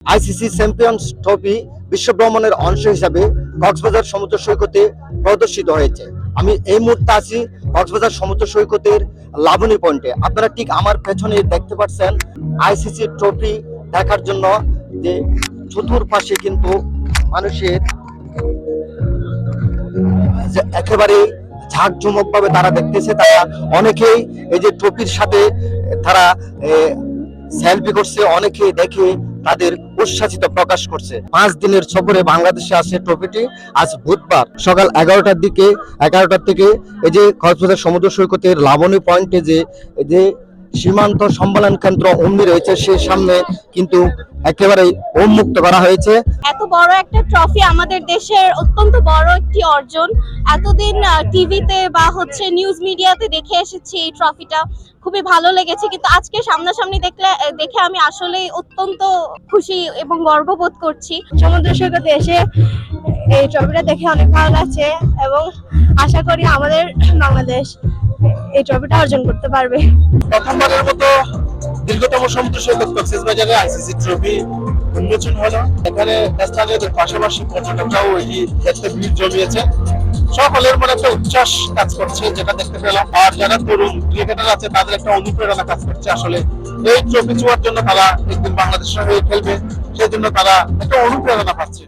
ICC champions trophy বিশ্ব ভ্রমণের অংশ হিসাবে কক্সবাজার সমুদ্র সৈকতে প্রদর্শিত হয়েছে। আমি এই মুহূর্তে আছি কক্সবাজার সমুদ্র সৈকতের লাবণী পয়েন্টে। আপনারা ঠিক আমার পেছনে দেখতে পাচ্ছেন আইসিসি ট্রফি দেখার জন্য যে চতুর্পাশে কিন্তু মানুষের একেবারে ঝাঁকঝমক ভাবে তারা দেখতেছে। তারা অনেকেই এই যে ট্রফির সাথে তারা সেলফি করছে, অনেকে দেখে তাদের উচ্ছ্বাসিত প্রকাশ করছে। 5 দিনের সফরে বাংলাদেশে আসে ট্রফিটি। আজ বুধবার সকাল 11টার থেকে এই যে কক্সবাজার সমুদ্র সৈকতের লাবণী পয়েন্টে যে সীমান্ত সম্মেলন কেন্দ্র অমনি রয়েছে, সেই সামনে কিন্তু একেবারেই উন্মুক্ত করা হয়েছে। এত বড় একটা ট্রফি আমাদের দেশের অত্যন্ত বড় একটি অর্জন। এতদিন টিভিতে বা নিউজ মিডিয়াতে দেখে এসেছি এই ট্রফিটা, খুবই ভালো লেগেছে, কিন্তু আজকে সামনাসামনি দেখে আমি আসলে অত্যন্ত খুশি এবং গর্ববোধ করছি। সমুদ্র সৈকতে এসে এই ট্রফিটা দেখে অনেক ভালো লাগছে এবং আশা করি আমাদের বাংলাদেশ এই ট্রফিটা অর্জন করতে পারবে। প্রথমবারের মতো দীর্ঘতম সমুদ্র সৈকত কক্সবাজারে আইসিসি ট্রফি উন্মোচন হলো। এখানে স্থানীয়দের পাশাপাশি পর্যটকরাও এটি দেখতে ভিড় জমিয়েছে। সকলের মনে একটা উচ্ছ্বাস কাজ করছে যেটা দেখতে পেলাম। আর যারা তরুণ ক্রিকেটার আছে তাদের একটা অনুপ্রেরণা কাজ করছে। আসলে এই ট্রফি ছোঁয়ার জন্য তারা একদিন বাংলাদেশের হয়ে খেলবে, সেই জন্য তারা একটা অনুপ্রেরণা পাচ্ছে।